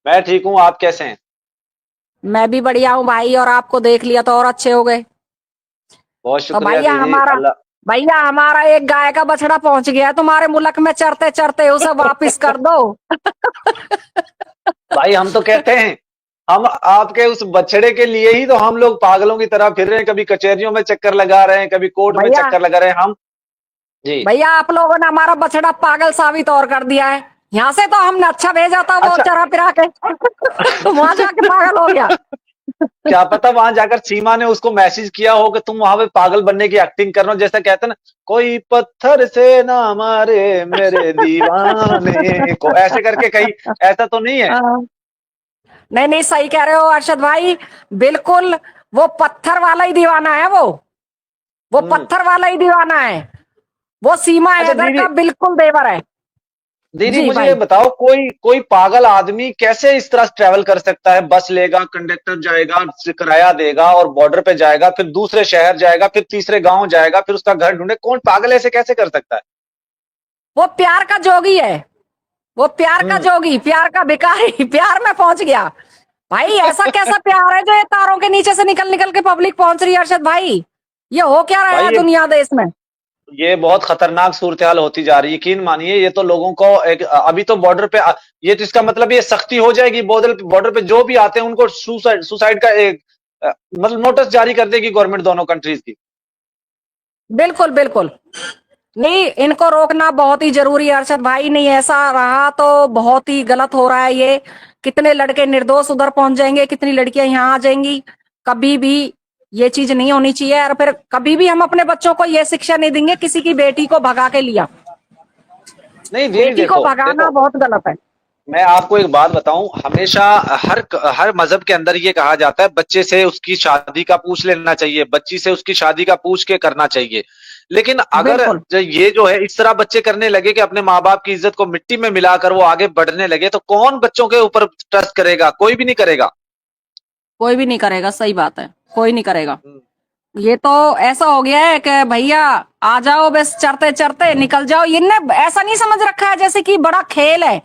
मैं ठीक हूँ। आप कैसे हैं? मैं भी बढ़िया हूँ भाई। और आपको देख लिया तो और अच्छे हो गए। बहुत तो शुक्रिया दीदी, अल्लाह। भैया हमारा एक गाय का बछड़ा पहुंच गया है तुम्हारे मुल्क में, चरते चरते उसे वापिस कर दो। भाई हम तो कहते हैं, हम आपके उस बछड़े के लिए ही तो हम लोग पागलों की तरह फिर रहे हैं, कभी कचहरियों में चक्कर लगा रहे हैं, कभी कोर्ट में भैया चक्कर लगा रहे हैं हम। जी। भैया आप लोगों ने हमारा बछड़ा पागल साबित और कर दिया है। यहाँ से तो हमने अच्छा भेजा था, वो अच्छा। चरा फिरा के वहां जाके पागल हो गया। क्या पता वहां जाकर सीमा ने उसको मैसेज किया हो कि तुम वहां पे पागल बनने की एक्टिंग कर रहे हो, जैसा कहते हैं ना, कोई पत्थर से ना मारे मेरे दीवाने को, ऐसे करके कहीं। ऐसा तो नहीं है? हाँ। नहीं नहीं, सही कह रहे हो अरशद भाई। बिल्कुल। वो पत्थर वाला ही दीवाना है वो हम्म। पत्थर वाला ही दीवाना है। वो सीमा अच्छा हैदर दीदी, का बिल्कुल देवर है। दीदी जी मुझे ये भाई। बताओ, कोई कोई पागल आदमी कैसे इस तरह ट्रैवल कर सकता है? बस लेगा, कंडक्टर जाएगा, किराया देगा और बॉर्डर पे जाएगा, फिर दूसरे शहर जाएगा, फिर तीसरे गांव जाएगा, फिर उसका घर ढूंढे। कौन पागल ऐसे कैसे कर सकता है? वो प्यार का जोगी है। वो प्यार का हम्म। जोगी, प्यार का भिखारी प्यार में पहुंच गया। भाई ऐसा कैसा प्यार है जो ये तारों के नीचे से निकल निकल के पब्लिक पहुंच रही है अरशद भाई? ये हो क्या रहा भाई है दुनिया देश में? ये बहुत खतरनाक सूरत हाल होती जा रही है, यकीन मानिए। ये तो लोगों को एक, अभी तो बॉर्डर पे ये तो इसका मतलब ये सख्ती हो जाएगी। बॉर्डर बॉर्डर पे जो भी आते हैं उनको सुसाइड सुसाइड का एक मतलब नोटिस जारी कर देगी गवर्नमेंट दोनों कंट्रीज की। बिल्कुल बिल्कुल। नहीं, इनको रोकना बहुत ही जरूरी है अरशद भाई। नहीं ऐसा रहा तो बहुत ही गलत हो रहा है ये। कितने लड़के निर्दोष उधर पहुंच जाएंगे, कितनी लड़कियां यहाँ आ जाएंगी। कभी भी ये चीज नहीं होनी चाहिए। और फिर कभी भी हम अपने बच्चों को ये शिक्षा नहीं देंगे किसी की बेटी को भगा के लिया। नहीं दीदी, बेटी को देखो भगाना देखो, बहुत गलत है। मैं आपको एक बात बताऊं। हमेशा हर हर मजहब के अंदर ये कहा जाता है, बच्चे से उसकी शादी का पूछ लेना चाहिए, बच्ची से उसकी शादी का पूछ के करना चाहिए। लेकिन अगर बिल्कुल। ये जो है इस तरह बच्चे करने लगे कि अपने माँ बाप की इज्जत को मिट्टी में मिलाकर वो आगे बढ़ने लगे, तो कौन बच्चों के ऊपर ट्रस्ट करेगा? कोई भी नहीं करेगा। कोई भी नहीं करेगा, सही बात है। कोई नहीं करेगा। हम्म। ये तो ऐसा हो गया है कि भैया आ जाओ, बस चढ़ते चढ़ते निकल जाओ। इनने ऐसा नहीं समझ रखा है जैसे कि बड़ा खेल है।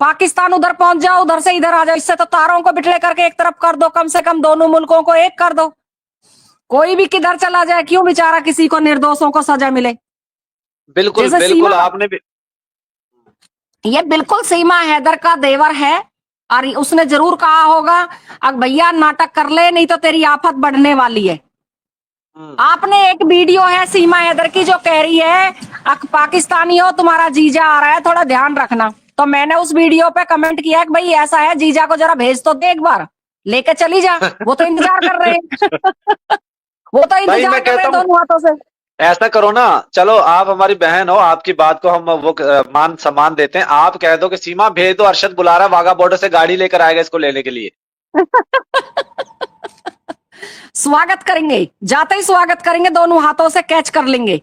पाकिस्तान उधर पहुंच जाओ, उधर से इधर आ जाओ। इससे तो तारों को बिठले करके एक तरफ कर दो, कम से कम दोनों मुल्कों को एक कर दो। कोई भी किधर चला जाए, क्यों बेचारा किसी को, निर्दोषों को सजा मिले। बिल्कुल जैसे सीमा, बिल्कुल, आपने भी। ये बिल्कुल सीमा हैदर का देवर है। और उसने जरूर कहा होगा, अब भैया नाटक कर ले, नहीं तो तेरी आफत बढ़ने वाली है। हम्म। आपने एक वीडियो है सीमा हैदर की जो कह रही है, पाकिस्तानी हो, तुम्हारा जीजा आ रहा है, थोड़ा ध्यान रखना। तो मैंने उस वीडियो पे कमेंट किया कि भाई ऐसा है, जीजा को जरा भेज तो दे, एक बार लेके चली जा। वो तो इंतजार कर रहे हैं। वो तो भाई इंतजार मैं कर रहे कहता हैं हूँ, दोनों हाथों से। ऐसा करो ना, चलो आप हमारी बहन हो, आपकी बात को हम वो मान सम्मान देते हैं। आप कह दो कि सीमा भेज दो, अरशद बुला रहा है, वाघा बॉर्डर से गाड़ी लेकर आएगा इसको लेने के लिए। स्वागत करेंगे, जाते ही स्वागत करेंगे, दोनों हाथों से कैच कर लेंगे।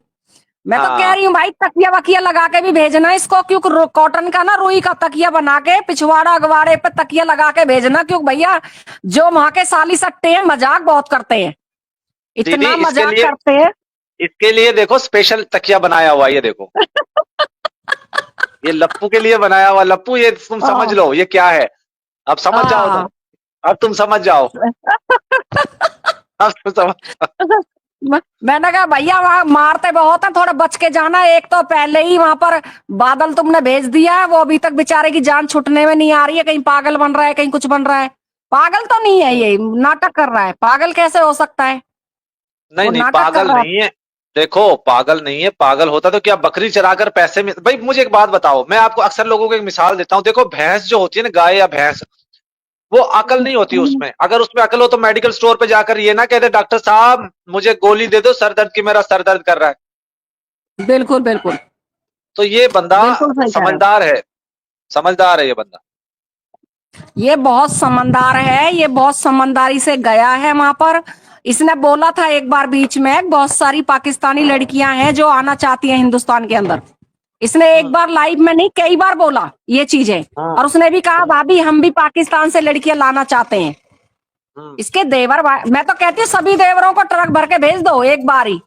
मैं तो कह हाँ। रही हूँ भाई, तकिया वकिया लगा के भी भेजना इसको, क्योंकि कॉटन का ना, रुई का तकिया बना के पिछवाड़ा अगवाड़े पे तकिया लगा के भेजना। क्योंकि भैया जो वहां के साली सट्टे हैं, मजाक बहुत करते हैं। दीदी इतना इसके मजाक लिए, करते हैं। इसके लिए देखो स्पेशल तकिया बनाया हुआ है, ये देखो। ये लप्पू के लिए बनाया हुआ। लप्पू ये तुम समझ हाँ। लो ये क्या है। अब समझ जाओ तुम। हाँ। अब तुम समझ जाओ। अब तुम समझ जाओ। मैंने कहा भैया वहां मारते बहुत है, थोड़ा बच के जाना। एक तो पहले ही वहां पर बादल तुमने भेज दिया है, वो अभी तक बेचारे की जान छूटने में नहीं आ रही है। कहीं पागल बन रहा है, कहीं कुछ बन रहा है। पागल तो नहीं है, ये नाटक कर रहा है। पागल कैसे हो सकता है? नहीं वो नहीं, नाटक कर पागल रहा है। नहीं है। देखो पागल नहीं है। पागल होता तो क्या बकरी चराकर पैसे में? भाई मुझे एक बात बताओ, मैं आपको अक्सर लोगों को एक मिसाल देता हूँ। देखो भैंस जो होती है ना, गाय या भैंस, वो अकल नहीं होती उसमें। अगर उसमें अकल हो तो मेडिकल स्टोर पे जाकर ये ना कहते डॉक्टर साहब मुझे गोली दे दो सर दर्द की, मेरा सर दर्द कर रहा है। बिल्कुल बिल्कुल। तो ये बंदा बिल्कुल सही कह रहे हो। समझदार है। समझदार है ये बंदा। ये बहुत समझदार है, ये बहुत समझदारी से गया है वहां पर। इसने बोला था एक बार बीच में, बहुत सारी पाकिस्तानी लड़कियां हैं जो आना चाहती हैं हिंदुस्तान के अंदर। इसने एक हम्म। बार लाइव में नहीं, कई बार बोला ये चीजें। हम्म। और उसने भी कहा हम्म। भाभी हम भी पाकिस्तान से लड़कियां लाना चाहते हैं। हम्म। इसके देवर मैं तो कहती हूँ सभी देवरों को ट्रक भर के भेज दो एक बार ही।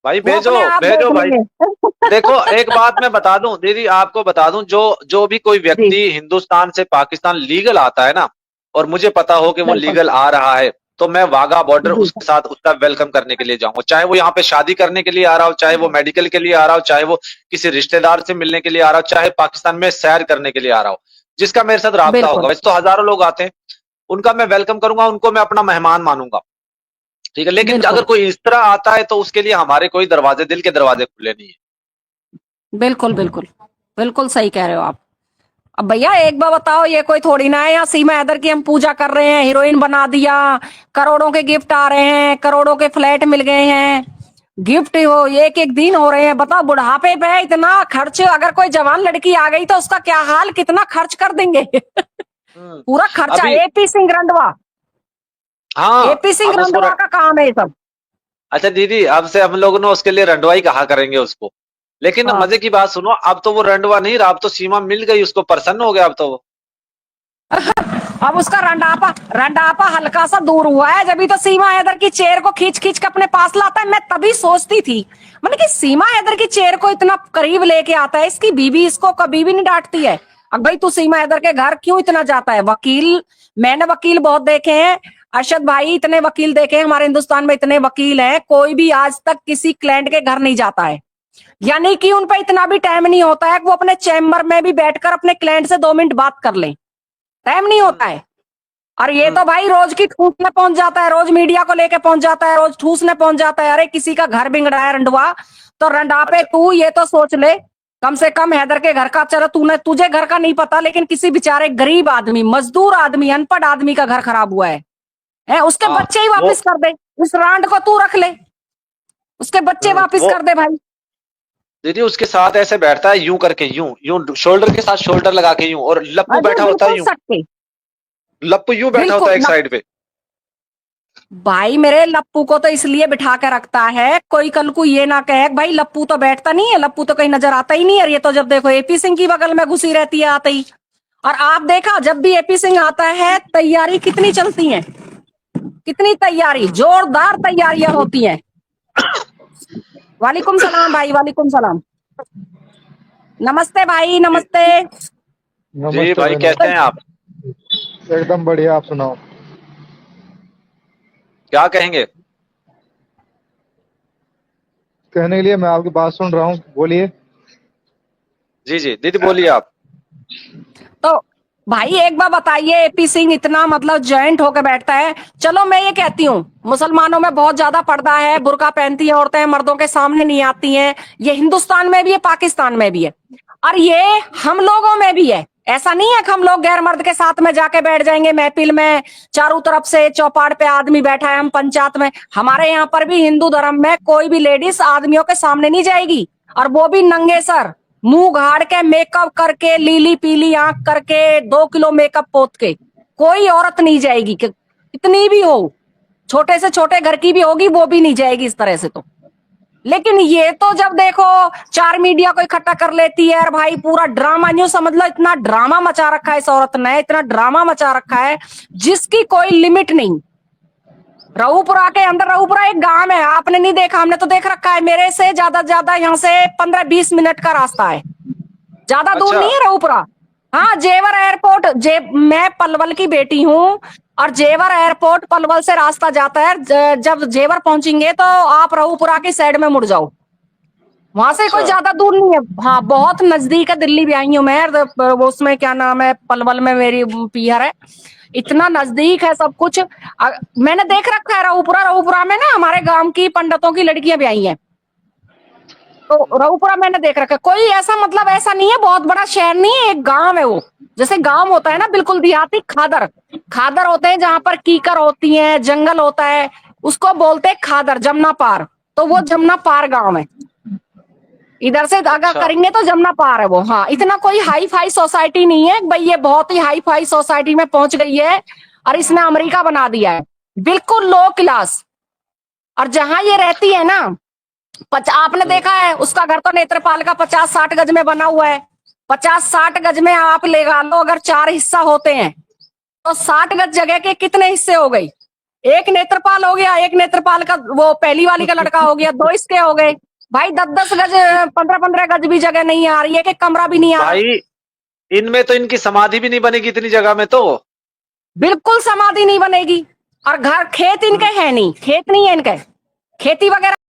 भाई वो भेजो, अपने आप भेजो देख भाई। लेंगे। देखो एक बात मैं बता दूं दीदी, आपको बता दूं, जो जो भी कोई जी व्यक्ति हिंदुस्तान से पाकिस्तान लीगल आता है ना, और मुझे पता हो कि वो बिल्कुल। लीगल आ रहा है, तो मैं वाघा बॉर्डर जी उसके साथ उसका वेलकम करने के लिए जाऊंगा। चाहे वो यहाँ पे शादी करने के लिए आ रहा हो, चाहे वो मेडिकल के लिए आ रहा हो, चाहे वो किसी रिश्तेदार से मिलने के लिए आ रहा हो, चाहे पाकिस्तान में सैर करने के लिए आ रहा हो, जिसका मेरे साथ राब्ता होगा। बिल्कुल वैसे तो हजारों लोग आते हैं, उनका मैं वेलकम करूंगा, उनको मैं अपना मेहमान मानूंगा, ठीक है। लेकिन अगर बिल्कुल कोई इस तरह आता है तो उसके लिए हमारे कोई दरवाजे, दिल के दरवाजे खुले नहीं है। बिल्कुल बिल्कुल बिल्कुल सही कह रहे हो आप। अब भैया एक बार बताओ, ये कोई थोड़ी ना है यहाँ सीमा हैदर की हम पूजा कर रहे हैं, हीरोइन बना दिया, करोड़ों के गिफ्ट आ रहे हैं, करोड़ों के फ्लैट मिल गए हैं, गिफ्ट हो एक एक दिन हो रहे हैं। बताओ बुढ़ापे पे इतना खर्च, अगर कोई जवान लड़की आ गई तो उसका क्या हाल, कितना खर्च कर देंगे। पूरा खर्चा अभी एपी सिंह रंधवा, हाँ, एपी सिंह हम उसको रंधवा का काम है ये सब। अच्छा दीदी, अब से हम लोग ना उसके लिए रंडवा ही कहा करेंगे उसको। लेकिन हाँ मजे की बात सुनो, अब तो वो रंडवा नहीं रहा, अब तो सीमा मिल गई उसको, प्रसन्न हो गया अब तो वो। अब उसका रंडापा रंडापा हल्का सा दूर हुआ है, जब भी तो सीमा हैदर की चेयर को खींच खींच के अपने पास लाता है। मैं तभी सोचती थी, मैंने कि सीमा हैदर की चेयर को इतना करीब लेके आता है, इसकी बीवी इसको कभी भी नहीं डांटती है। अब भाई तू सीमा हैदर के घर क्यों इतना जाता है? वकील, मैंने वकील बहुत देखे हैं अरशद भाई, इतने वकील देखे हैं हमारे हिंदुस्तान में, इतने वकील हैं, कोई भी आज तक किसी क्लाइंट के घर नहीं जाता है। यानी कि उन पर इतना भी टाइम नहीं होता है कि वो अपने चैम्बर में भी बैठकर अपने क्लाइंट से 2 मिनट बात कर लें, टाइम नहीं होता है। और ये तो हम्म, भाई रोज की ठूसने पहुंच जाता है, रोज मीडिया को लेके पहुंच जाता है, रोज ठूसने पहुंच जाता है। अरे किसी का घर बिगड़ा है रंडवा, तो रंडा पे अच्छा। तू ये तो सोच ले, कम से कम हैदर के घर का, चलो तूने, तुझे घर का नहीं पता, लेकिन किसी बेचारे गरीब आदमी, मजदूर आदमी, अनपढ़ आदमी का घर खराब हुआ है उसके हाँ बच्चे ही वो वापस कर दे, उस रांड को तू रख ले, उसके बच्चे वापस वो कर दे भाई। दीदी उसके साथ ऐसे बैठता है यूं करके, यूं यूं शोल्डर के साथ शोल्डर लगा के यूं, और लप्पू अरे बैठा होता है बिल्कुल यूं, सकते, लप्पू यूं बैठा होता है बिल्कुल। एक साइड पे। भाई मेरे लप्पू को तो इसलिए बिठा के रखता है, कोई कल को ये ना कहे भाई लप्पू तो बैठता नहीं है, लप्पू तो कहीं नजर आता ही नहीं है। और ये तो जब देखो एपी सिंह की बगल में घुसी रहती है आते ही। और आप देखा जब भी एपी सिंह आता है तैयारी कितनी चलती है, कितनी तैयारी, हम्म, जोरदार तैयारियां होती हैं। वालेकुम सलाम भाई, वालेकुम सलाम, नमस्ते भाई, जी नमस्ते। जी नमस्ते भाई, भाई, कैसे हैं आप? नमस्ते। एकदम बढ़िया, आप सुनाओ। क्या कहेंगे? कहने के लिए मैं आपकी बात सुन रहा हूँ, बोलिए। जी जी दीदी बोलिए आप। तो भाई एक बार बताइए, एपी सिंह इतना मतलब जॉइंट होकर बैठता है। चलो मैं ये कहती हूँ मुसलमानों में बहुत ज्यादा पर्दा है, बुर्का पहनती है औरतें, मर्दों के सामने नहीं आती हैं, ये हिंदुस्तान में भी है, पाकिस्तान में भी है, और ये हम लोगों में भी है। ऐसा नहीं है कि हम लोग गैर मर्द के साथ में जाके बैठ जाएंगे महफिल में, चारों तरफ से चौपाट पे आदमी बैठा है, हम पंचायत में। हमारे यहाँ पर भी हिंदू धर्म में कोई भी लेडीज आदमियों के सामने नहीं जाएगी, और वो भी नंगे सर, मुंह गाड़ के, मेकअप करके, लीली पीली आंख करके, 2 किलो मेकअप पोत के कोई औरत नहीं जाएगी, कितनी भी हो, छोटे से छोटे घर की भी होगी वो भी नहीं जाएगी इस तरह से तो। लेकिन ये तो जब देखो 4 मीडिया को इकट्ठा कर लेती है, और भाई पूरा ड्रामा, यूं समझ लो इतना ड्रामा मचा रखा है इस औरत ने, इतना ड्रामा मचा रखा है जिसकी कोई लिमिट नहीं। रऊपुरा के अंदर, रऊपुरा एक गांव है, आपने नहीं देखा, हमने तो देख रखा है, मेरे से ज्यादा यहाँ से 15-20 मिनट का रास्ता है, ज्यादा दूर अच्छा नहीं है रऊपुरा। हाँ जेवर एयरपोर्ट, मैं पलवल की बेटी हूँ, और जेवर एयरपोर्ट पलवल से रास्ता जाता है। जब जेवर पहुंचेंगे तो आप रऊपुरा की साइड में मुड़ जाओ, वहां से कोई अच्छा ज्यादा दूर नहीं है। हाँ बहुत नजदीक है, दिल्ली भी आई हूँ मैं, वो उसमें क्या नाम है, पलवल में मेरी पीहर है, इतना नजदीक है सब कुछ। मैंने देख रखा है रऊपुरा, रऊपुरा में ना हमारे गांव की पंडितों की लड़कियां भी आई हैं, तो रऊपुरा मैंने देख रखा है। कोई ऐसा मतलब ऐसा नहीं है, बहुत बड़ा शहर नहीं है, एक गांव है वो, जैसे गांव होता है ना बिल्कुल देहाती, खादर, खादर होते हैं जहां पर कीकर होती है, जंगल होता है, उसको बोलते हैं खादर, जमुना पार। तो वो जमुना पार गांव है, इधर से अगर अच्छा करेंगे तो जमुना पार है वो। हाँ इतना कोई हाई फाई सोसाइटी नहीं है भाई, ये बहुत ही हाई फाई सोसाइटी में पहुंच गई है, और इसने अमेरिका बना दिया है, बिल्कुल लो क्लास। और जहां ये रहती है ना, आपने देखा है उसका घर तो नेत्रपाल का 50-60 गज में बना हुआ है। 50-60 गज में आप लगा लो, अगर 4 हिस्सा होते हैं तो 60 गज जगह के कितने हिस्से हो गई? एक नेत्रपाल हो गया, एक नेत्रपाल का वो पहली वाली का लड़का हो गया, 2 इसके हो गए भाई। 10-10 गज 15-15 गज भी जगह नहीं आ रही है, कि कमरा भी नहीं आ रहा। भाई इनमें तो इनकी समाधि भी नहीं बनेगी इतनी जगह में तो। बिल्कुल समाधि नहीं बनेगी। और घर खेत इनके है नहीं, खेत नहीं है इनके, खेती वगैरह